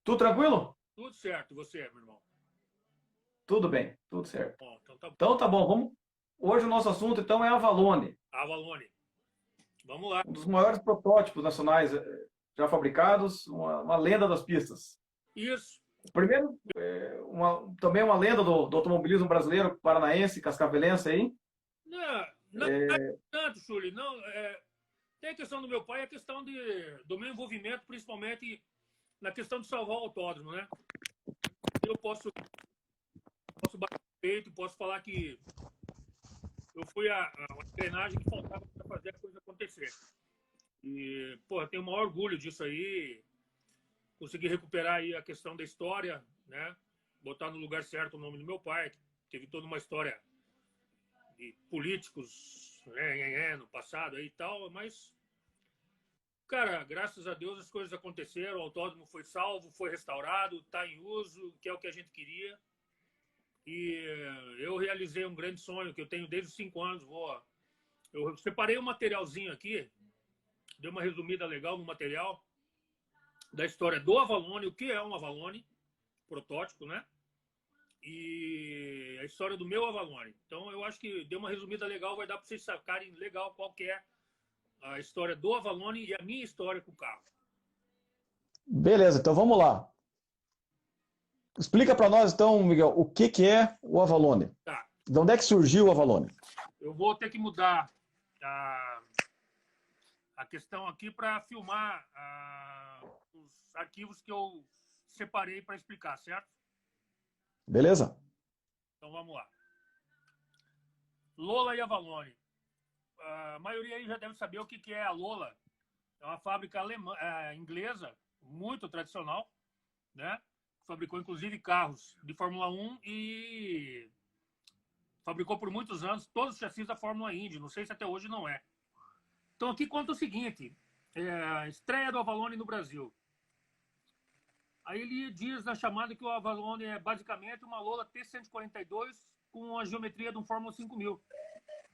Tudo tranquilo? Tudo certo, e você, meu irmão? Tudo bem, tudo certo. Bom, então tá bom. Então tá bom, vamos. Hoje o nosso assunto então é a Avalone, Avalone, vamos lá. um dos maiores protótipos nacionais já fabricados, uma lenda das pistas. Isso. Primeiro, também uma lenda do automobilismo brasileiro, paranaense, cascavelense aí. Não, tanto, Chuli, não, tem a questão do meu pai e a questão do meu envolvimento, principalmente na questão de salvar o autódromo, né? Eu posso bater no peito, posso falar que eu fui a engrenagem que faltava para fazer a coisa acontecer. E, pô, eu tenho o maior orgulho disso aí, consegui recuperar aí a questão da história, né? Botar no lugar certo o nome do meu pai, que teve toda uma história de políticos no passado aí e tal, mas, cara, graças a Deus as coisas aconteceram, o autódromo foi salvo, foi restaurado, está em uso, que é o que a gente queria. E eu realizei um grande sonho que eu tenho desde os 5 anos. Eu separei um materialzinho aqui, dei uma resumida legal no material da história do Avalone, o que é um Avalone, protótipo, né? E a história do meu Avalone. Então eu acho que deu uma resumida legal, vai dar para vocês sacarem legal qual que é a história do Avalone e a minha história com o carro. Beleza, então vamos lá. Explica para nós então, Miguel, o que que é o Avalone? Tá. De onde é que surgiu o Avalone? Eu vou ter que mudar a questão aqui para filmar os arquivos que eu separei para explicar, certo? Beleza? Então vamos lá. Lola e Avalone. A maioria aí já deve saber o que é a Lola. É uma fábrica alemã, inglesa, muito tradicional, né? Fabricou inclusive carros de Fórmula 1 e fabricou por muitos anos todos os chassis da Fórmula Indy. Não sei se até hoje não é. Então aqui conta o seguinte: estreia do Avalone no Brasil. Aí ele diz na chamada que o Avalone é basicamente uma Lola T142 com a geometria de um Fórmula 5000.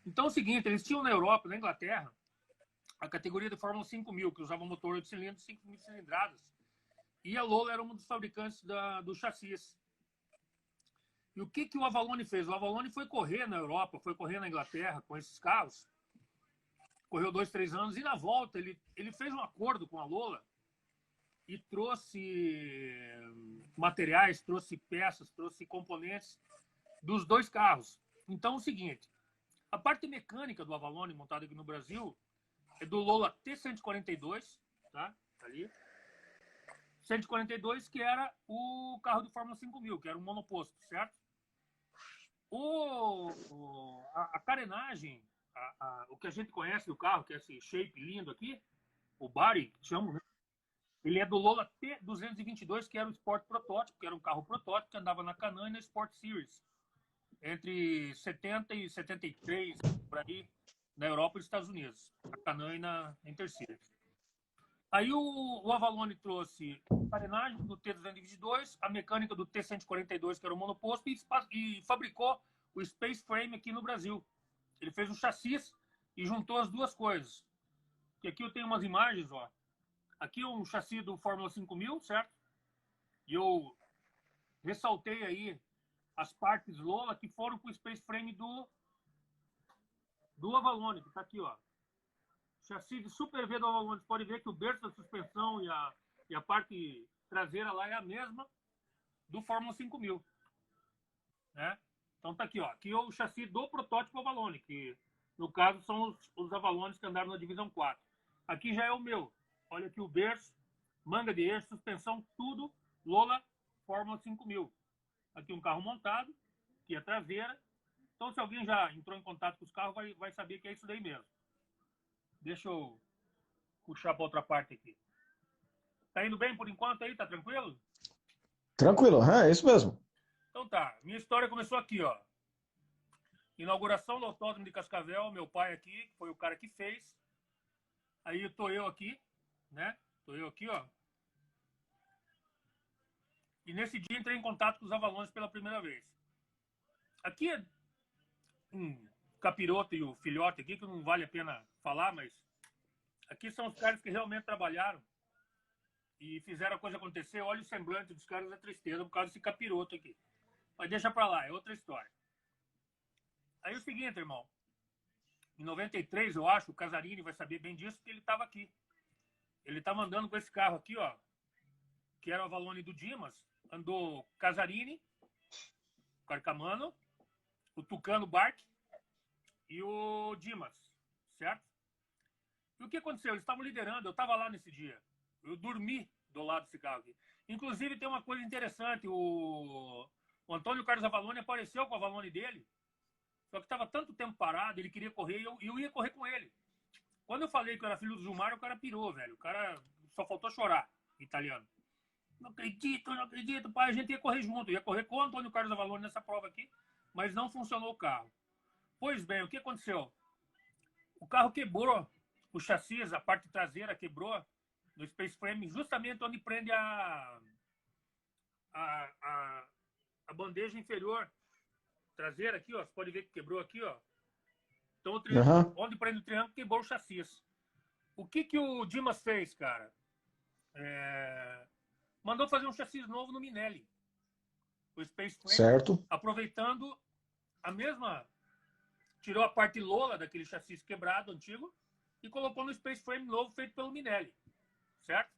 Então é o seguinte, eles tinham na Europa, na Inglaterra, a categoria de Fórmula 5000, que usava motor 8 cilindros, 5.000 cilindradas. E a Lola era um dos fabricantes do chassis. E o que o Avalone fez? O Avalone foi correr na Europa, foi correr na Inglaterra com esses carros, correu 2, 3 anos, e na volta ele fez um acordo com a Lola e trouxe materiais, trouxe peças, trouxe componentes dos dois carros. Então, é o seguinte, a parte mecânica do Avalone montado aqui no Brasil é do Lola T142, tá? Ali. 142, que era o carro de Fórmula 5000, que era um monoposto, certo? A carenagem, o que a gente conhece do carro, que é esse shape lindo aqui, o body, que chamam, né? Ele é do Lola T222, que era o Sport Protótipo, que era um carro protótipo que andava na Can-Am e na Sport Series, entre 70 e 73, por aí, na Europa e nos Estados Unidos, na Can-Am e na Interseries. Aí o Avalone trouxe a carenagem do T222, a mecânica do T142, que era o monoposto, e fabricou o Space Frame aqui no Brasil. Ele fez o chassis e juntou as duas coisas. E aqui eu tenho umas imagens, ó. Aqui é um chassi do Fórmula 5000, certo? E eu ressaltei aí as partes Lola que foram com o Space Frame do Avalone, que está aqui, ó. Chassi de Super V do Avalone. Você pode ver que o berço da suspensão e a parte traseira lá é a mesma do Fórmula 5000. Né? Então tá aqui, ó. Aqui é o chassi do protótipo Avalone, que no caso são os Avalones que andaram na divisão 4. Aqui já é o meu. Olha aqui o berço, manga de eixo, suspensão, tudo Lola Fórmula 5000. Aqui um carro montado, aqui a traseira. Então se alguém já entrou em contato com os carros, vai saber que é isso daí mesmo. Deixa eu puxar para outra parte aqui. Tá indo bem por enquanto aí? Tá tranquilo? Tranquilo, é isso mesmo. Então tá. Minha história começou aqui, ó. Inauguração do Autódromo de Cascavel, meu pai aqui, que foi o cara que fez. Aí tô eu aqui, né? Tô eu aqui, ó. E nesse dia entrei em contato com os Avalones pela primeira vez. Aqui é um capiroto e o filhote aqui, que não vale a pena falar, mas aqui são os caras que realmente trabalharam e fizeram a coisa acontecer. Olha o semblante dos caras da tristeza por causa desse capiroto aqui. Mas deixa pra lá, é outra história. Aí é o seguinte, irmão. Em 93, eu acho, o Casarini vai saber bem disso, porque ele estava aqui. Ele estava andando com esse carro aqui, ó, que era o Avalone do Dimas. Andou Casarini, Carcamano, o Tucano Bark e o Dimas, certo? E o que aconteceu? Eles estavam liderando, eu estava lá nesse dia. Eu dormi do lado desse carro aqui. Inclusive, tem uma coisa interessante, o Antônio Carlos Avalone apareceu com o Avalone dele, só que estava tanto tempo parado, ele queria correr, e eu ia correr com ele. Quando eu falei que eu era filho do Gilmar, o cara pirou, velho. O cara só faltou chorar, italiano. Não acredito, pai, a gente ia correr junto. Ia correr com o Antônio Carlos Avalone nessa prova aqui, mas não funcionou o carro. Pois bem, o que aconteceu? O carro quebrou, o chassi, a parte traseira quebrou no Space Frame, justamente onde prende a bandeja inferior traseira aqui, ó. Você pode ver que quebrou aqui, ó. Então, o triângulo, onde prende o triângulo, quebrou o chassi. O que o Dimas fez, cara? Mandou fazer um chassi novo no Minelli. O Space Frame. Certo. Aproveitando a mesma... Tirou a parte lola daquele chassi quebrado, antigo, e colocou no Space Frame novo feito pelo Minelli. Certo?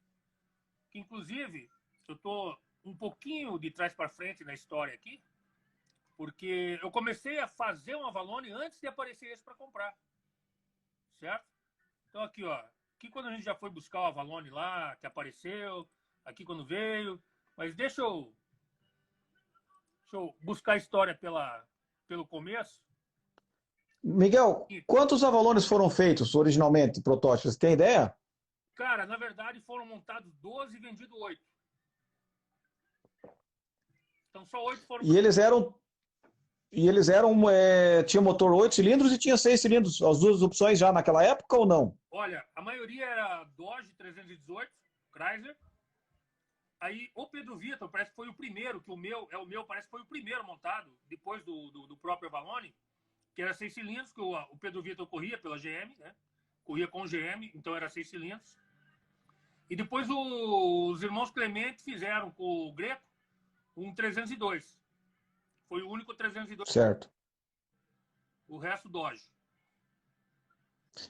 Que, inclusive, eu tô um pouquinho de trás para frente na história aqui, porque eu comecei a fazer um Avalone antes de aparecer esse para comprar. Certo? Então aqui, ó. Aqui quando a gente já foi buscar o Avalone lá, que apareceu, aqui quando veio. Mas deixa eu buscar a história pelo começo. Miguel, quantos Avalones foram feitos originalmente, protótipos? Você tem ideia? Cara, na verdade foram montados 12 e vendidos 8. Então só 8 foram... E eles eram, tinha motor 8 cilindros e tinha 6 cilindros, as duas opções já naquela época ou não? Olha, a maioria era Dodge 318, Chrysler. Aí o Pedro Vitor parece que foi o primeiro, que o meu parece que foi o primeiro montado, depois do próprio Avalone, que era 6 cilindros, que o Pedro Vitor corria pela GM, né? Corria com GM, então era 6 cilindros. E depois os irmãos Clemente fizeram com o Greco um 302. Foi o único 302. Certo. O resto, Dodge.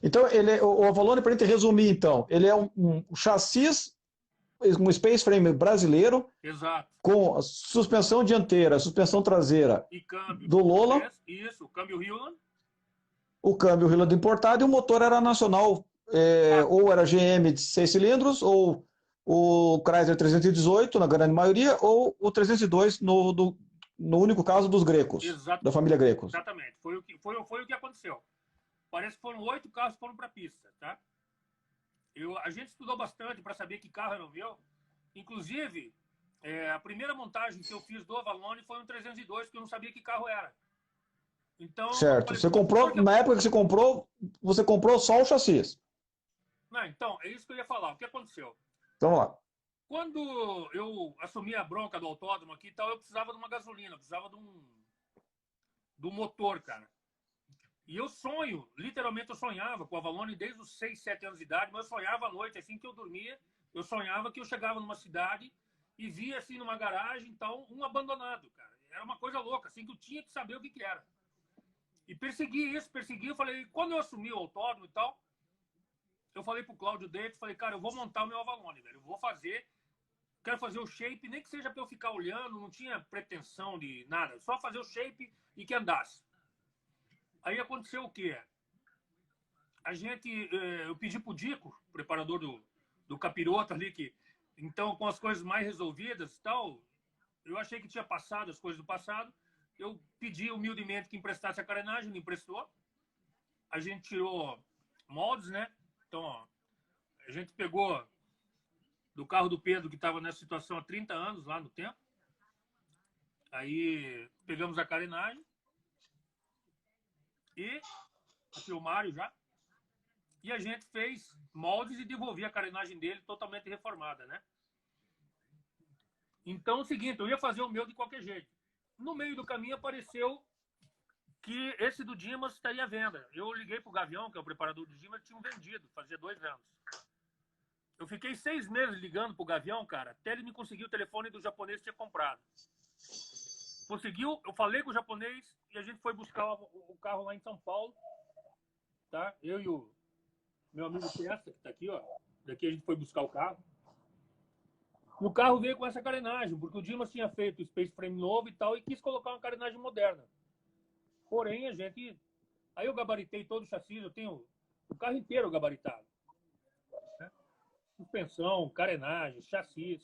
Então, o Avalone, para a gente resumir, então, ele é um chassi, um Space Frame brasileiro. Exato. Com suspensão dianteira, suspensão traseira e câmbio do Lola. Isso, o câmbio Hewland. O câmbio Hewland importado e o motor era nacional, ou era GM de 6 cilindros, ou o Chrysler 318, na grande maioria, ou o 302 no único caso dos grecos, da família Grecos. Exatamente, foi o que aconteceu. Parece que foram 8 carros que foram para a pista, tá? A gente estudou bastante para saber que carro era o meu. Inclusive, a primeira montagem que eu fiz do Avalone foi um 302, que eu não sabia que carro era. Então, certo. Você comprou, na época que você comprou só o chassi. Não, então, é isso que eu ia falar. O que aconteceu? Então, vamos lá. Quando eu assumi a bronca do autódromo aqui e tal, eu precisava de uma gasolina, precisava de um motor, cara. E eu literalmente eu sonhava com o Avalone desde os 6, 7 anos de idade, mas eu sonhava à noite, assim que eu dormia, eu sonhava que eu chegava numa cidade e via, assim, numa garagem, então, um abandonado, cara. Era uma coisa louca, assim, que eu tinha que saber o que era. E persegui, eu falei, quando eu assumi o autódromo e tal, eu falei pro Cláudio Davis, falei, cara, eu vou montar o meu Avalone, velho, eu vou fazer, quero fazer o shape, nem que seja pra eu ficar olhando, não tinha pretensão de nada, só fazer o shape e que andasse. Aí aconteceu o quê? Eu pedi pro Dico, preparador do capiroto ali, que então com as coisas mais resolvidas e tal, eu achei que tinha passado as coisas do passado, eu pedi humildemente que emprestasse a carenagem, ele emprestou, a gente tirou moldes, né? Então, ó, a gente pegou do carro do Pedro, que estava nessa situação há 30 anos, lá no tempo, aí pegamos a carenagem, e aqui o Mário já, e a gente fez moldes e devolvi a carenagem dele totalmente reformada, né? Então, é o seguinte, eu ia fazer o meu de qualquer jeito. No meio do caminho apareceu que esse do Dimas estaria à venda. Eu liguei pro Gavião, que é o preparador do Dimas, tinham vendido, fazia 2 anos. Eu fiquei 6 meses ligando pro Gavião, cara, até ele me conseguir o telefone do japonês que tinha comprado. Conseguiu, eu falei com o japonês e a gente foi buscar o carro lá em São Paulo, tá? Eu e o meu amigo Testa, que tá aqui, ó. Daqui a gente foi buscar o carro. E o carro veio com essa carenagem, porque o Dimas tinha feito o Space Frame novo e tal, e quis colocar uma carenagem moderna. Porém, a gente... Aí eu gabaritei todo o chassi, eu tenho o carro inteiro gabaritado. Né? Suspensão, carenagem, chassi.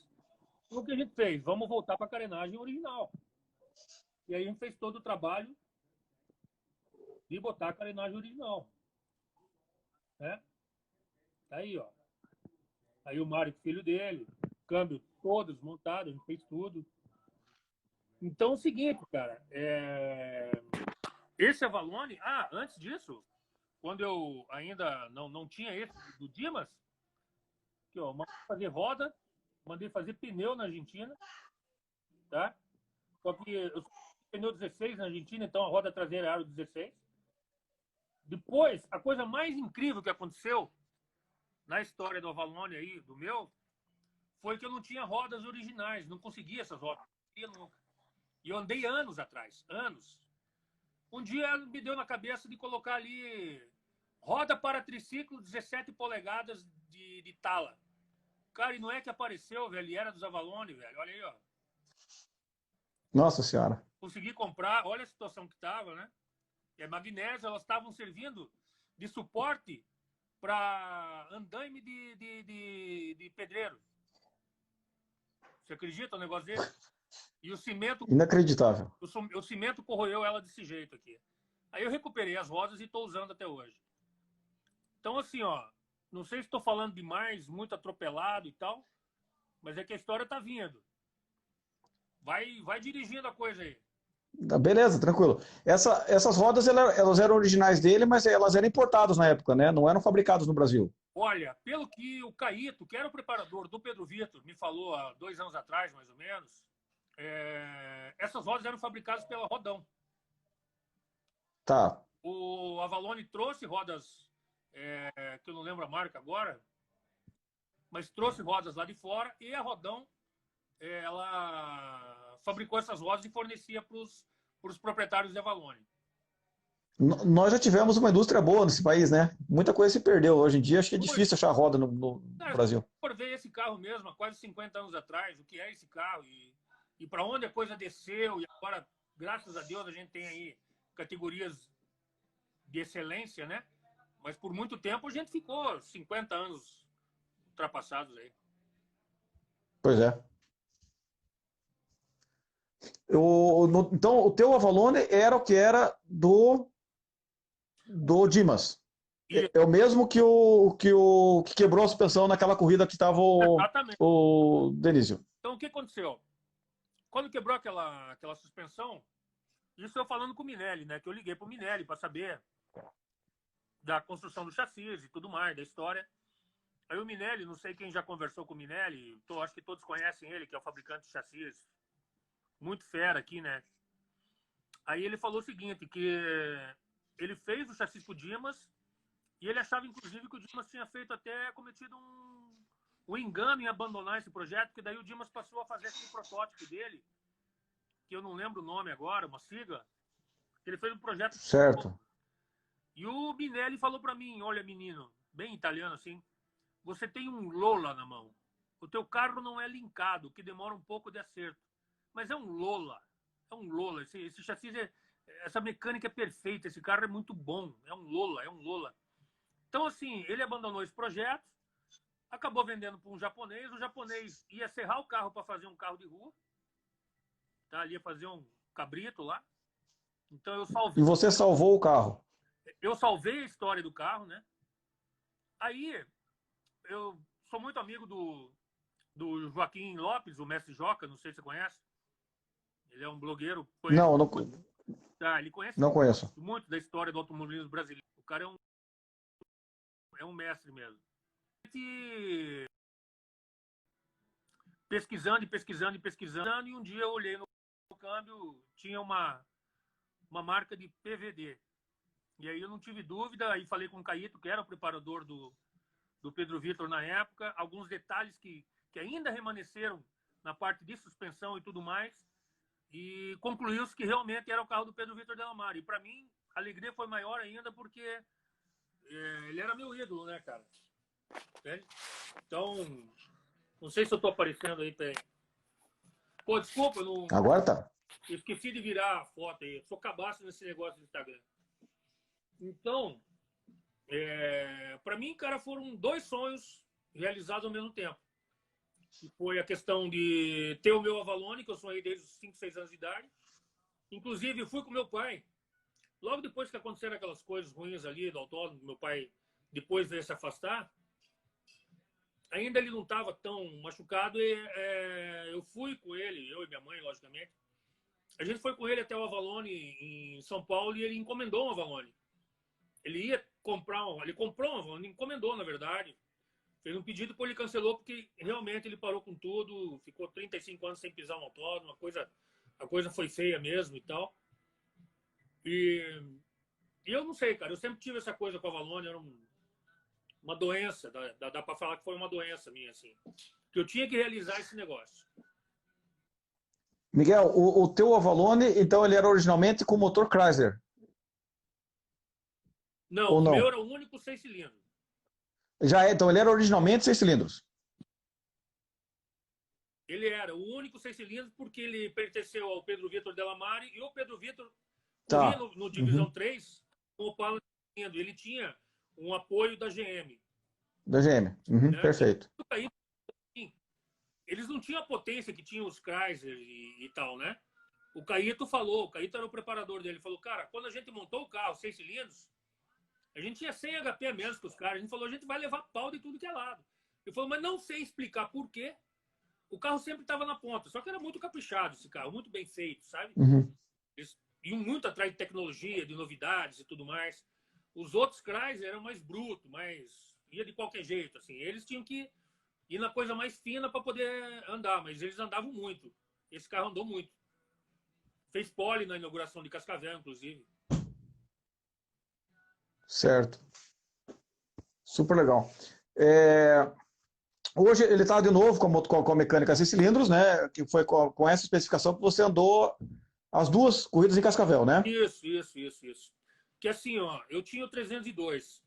E o que a gente fez? Vamos voltar para a carenagem original. E aí a gente fez todo o trabalho de botar a carenagem original. Né? Aí, ó. Aí o Mário, filho dele, câmbio todos montados, a gente fez tudo. Então é o seguinte, cara, esse Avalone, antes disso, quando eu ainda não tinha esse do Dimas, que eu mandei fazer roda, mandei fazer pneu na Argentina, tá? Só que eu pneu 16 na Argentina, então a roda traseira era o 16. Depois, a coisa mais incrível que aconteceu na história do Avalone aí, do meu, foi que eu não tinha rodas originais, não conseguia essas rodas. E eu andei anos atrás, anos. Um dia me deu na cabeça de colocar ali roda para triciclo 17 polegadas de tala. Cara, e não é que apareceu, velho, e era dos Avalone, velho. Olha aí, ó. Nossa Senhora. Consegui comprar, olha a situação que tava, né? E a magnésio, elas estavam servindo de suporte para andaime de pedreiro. Você acredita no negócio dele? E o cimento... Inacreditável. O cimento corroeu ela desse jeito aqui. Aí eu recuperei as rodas e estou usando até hoje. Então, assim, ó, não sei se estou falando demais, muito atropelado e tal, mas é que a história tá vindo. Vai dirigindo a coisa aí. Beleza, tranquilo. Essas rodas elas eram originais dele, mas elas eram importadas na época, né? Não eram fabricadas no Brasil. Olha, pelo que o Caíto, que era o preparador do Pedro Vitor, me falou há 2 anos atrás, mais ou menos, essas rodas eram fabricadas pela Rodão. Tá. O Avalone trouxe rodas, que eu não lembro a marca agora, mas trouxe rodas lá de fora e a Rodão, ela fabricou essas rodas e fornecia para os proprietários de Avalone. Nós já tivemos uma indústria boa nesse país, né? Muita coisa se perdeu. Hoje em dia acho que é difícil achar roda no Brasil. Se for ver esse carro mesmo, há quase 50 anos atrás, o que é esse carro e para onde a coisa desceu, e agora, graças a Deus, a gente tem aí categorias de excelência, né? Mas por muito tempo a gente ficou 50 anos ultrapassados aí. Pois é. Então, o teu Avalone era o que era do Dimas. É o mesmo que quebrou a suspensão naquela corrida que estava o Denísio. Então, o que aconteceu? Quando quebrou aquela suspensão, isso eu falando com o Minelli, né? Que eu liguei para o Minelli para saber da construção do chassis e tudo mais, da história. Aí o Minelli, não sei quem já conversou com o Minelli, acho que todos conhecem ele, que é o fabricante de chassis, muito fera aqui, né? Aí ele falou o seguinte, que ele fez o chassi pro Dimas e ele achava, inclusive, que o Dimas tinha cometido um engano em abandonar esse projeto, que daí o Dimas passou a fazer aquele protótipo dele, que eu não lembro o nome agora, uma sigla, que ele fez um projeto... Certo. E o Minelli falou para mim, olha, menino, bem italiano assim, você tem um Lola na mão. O teu carro não é linkado, que demora um pouco de acerto. Mas é um Lola. É um Lola. Esse chassi, essa mecânica é perfeita. Esse carro é muito bom. É um Lola, é um Lola. Então, assim, ele abandonou esse projeto, acabou vendendo para um japonês. O japonês ia serrar o carro para fazer um carro de rua. Tá? Ele ia fazer um cabrito lá. Então, eu salvei. E você salvou o carro? Eu salvei a história do carro, né? Aí, eu sou muito amigo do Joaquim Lopes, o mestre Joca, não sei se você conhece. Ele é um blogueiro. Não ele conhece não conheço. muito da história do automobilismo brasileiro. O cara é um mestre mesmo. E pesquisando, e um dia eu olhei no câmbio, tinha uma marca de PVD. E aí eu não tive dúvida, aí falei com o Caíto, que era o preparador do do Pedro Vitor na época, alguns detalhes que ainda remanesceram na parte de suspensão e tudo mais, e concluiu-se que realmente era o carro do Pedro Vitor Delamare. E para mim, a alegria foi maior ainda porque ele era meu ídolo, né, cara? Entende? Então, não sei se eu tô aparecendo aí, peraí. Pô, desculpa, eu Agora tá. esqueci de virar a foto aí. Eu sou cabaço nesse negócio do Instagram. Então, para mim, cara, foram 2 sonhos realizados ao mesmo tempo. Que foi a questão de ter o meu Avalone, que eu sonhei desde os 5, 6 anos de idade. Inclusive, eu fui com meu pai. Logo depois que aconteceram aquelas coisas ruins ali do autódromo, meu pai depois veio se afastar, ainda ele não estava tão machucado e eu fui com ele, eu e minha mãe, logicamente. A gente foi com ele até o Avalone em São Paulo e ele encomendou um Avalone. Ele ia comprar ele comprou um Avalone, encomendou, na verdade. Fez um pedido, depois ele cancelou porque realmente ele parou com tudo, ficou 35 anos sem pisar no autódromo, a coisa foi feia mesmo e tal. E eu não sei, cara, eu sempre tive essa coisa com a Avalone, era uma doença, dá para falar que foi uma doença minha, assim, que eu tinha que realizar esse negócio. Miguel, o teu Avalone, então ele era originalmente com motor Chrysler, Não, ou o meu não? era o único 6 cilindros. Então ele era originalmente 6 cilindros. Ele era o único 6 cilindros porque ele pertenceu ao Pedro Vitor Delamare e o Pedro Vitor corria Tá. no Divisão 3 com o Paulo. Ele tinha um apoio da GM. Da GM. Né? Perfeito. Aí, eles não tinham a potência que tinham os Chrysler e tal, né? O Caíto era o preparador dele, falou, cara, quando a gente montou o carro 6 cilindros, a gente tinha 100 HP a menos que os caras. A gente falou, a gente vai levar pau de tudo que é lado. Ele falou, mas não sei explicar por quê. O carro sempre estava na ponta, só que era muito caprichado esse carro, muito bem feito, sabe? Eles iam muito atrás de tecnologia, de novidades e tudo mais. Os outros Chrysler eram mais brutos, ia de qualquer jeito, assim. Eles tinham que ir na coisa mais fina para poder andar, mas eles andavam muito. Esse carro andou muito. Fez pole na inauguração de Cascavel, inclusive. Certo. Super legal. Hoje ele está de novo com a mecânica 6 cilindros, né? Que foi com essa especificação que você andou as 2 corridas em Cascavel, né? Isso. Que assim, ó, eu tinha o 302.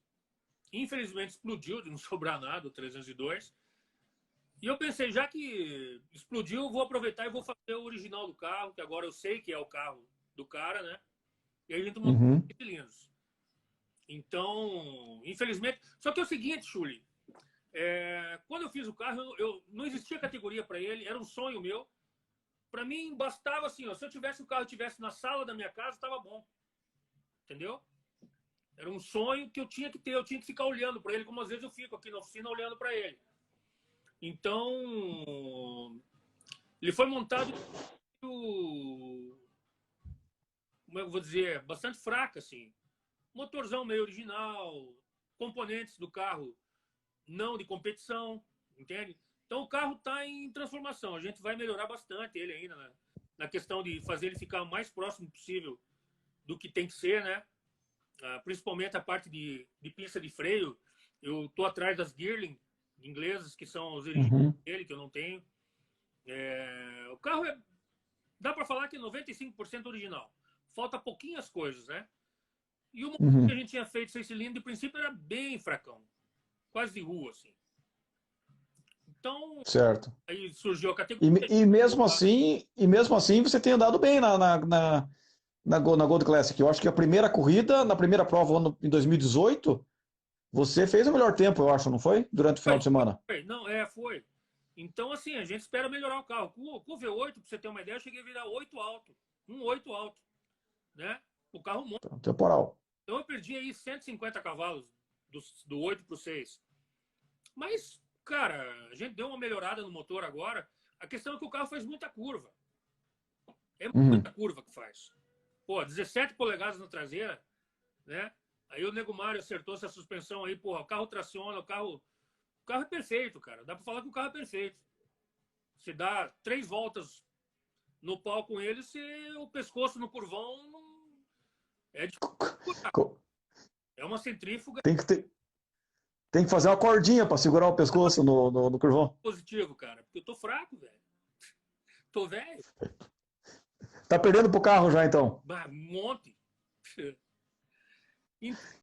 Infelizmente explodiu de não sobrar nada o 302. E eu pensei, já que explodiu, eu vou aproveitar e vou fazer o original do carro, que agora eu sei que é o carro do cara, né? E aí a gente montou os cilindros. Então, infelizmente... Só que é o seguinte, Chuli, quando eu fiz o carro, não existia categoria para ele, era um sonho meu. Para mim, bastava assim, ó, se eu tivesse o carro tivesse na sala da minha casa, estava bom. Entendeu? Era um sonho que eu tinha que ter, eu tinha que ficar olhando para ele, como às vezes eu fico aqui na oficina olhando para ele. Então, ele foi montado, como eu vou dizer, bastante fraco, assim. Motorzão meio original, componentes do carro não de competição, entende? Então o carro está em transformação. A gente vai melhorar bastante ele ainda, né? Na questão de fazer ele ficar o mais próximo possível do que tem que ser, né? Principalmente a parte de pista de freio. Eu estou atrás das Girling inglesas, que são os originais dele, que eu não tenho. O carro dá para falar que é 95% original. Falta pouquinhas coisas, né? E o motor que a gente tinha feito 6 cilindros, de princípio, era bem fracão. Quase de rua, assim. Então, certo. Aí surgiu a categoria. E mesmo assim você tem andado bem na Gold Classic. Eu acho que a primeira corrida, na primeira prova em 2018, você fez o melhor tempo, eu acho, não foi? Durante o final de semana. Não, foi. Então, assim, a gente espera melhorar o carro. Com o V8, para você ter uma ideia, eu cheguei a virar 8 alto. 8 alto. Né? O carro monta. Temporal. Então eu perdi aí 150 cavalos do 8 para o 6. Mas, cara, a gente deu uma melhorada no motor agora. A questão é que o carro faz muita curva. É muita curva que faz. Pô, 17 polegadas na traseira, né? Aí o Nego Mário acertou essa suspensão aí, porra, o carro traciona, o carro é perfeito, cara. Dá pra falar que o carro é perfeito. Se dá 3 voltas no pau com ele, se o pescoço no curvão não... é uma centrífuga. Tem que fazer uma cordinha para segurar o pescoço no curvão. Positivo, cara, porque eu tô fraco, velho. Tô velho. Tá perdendo pro carro já, então. Um monte.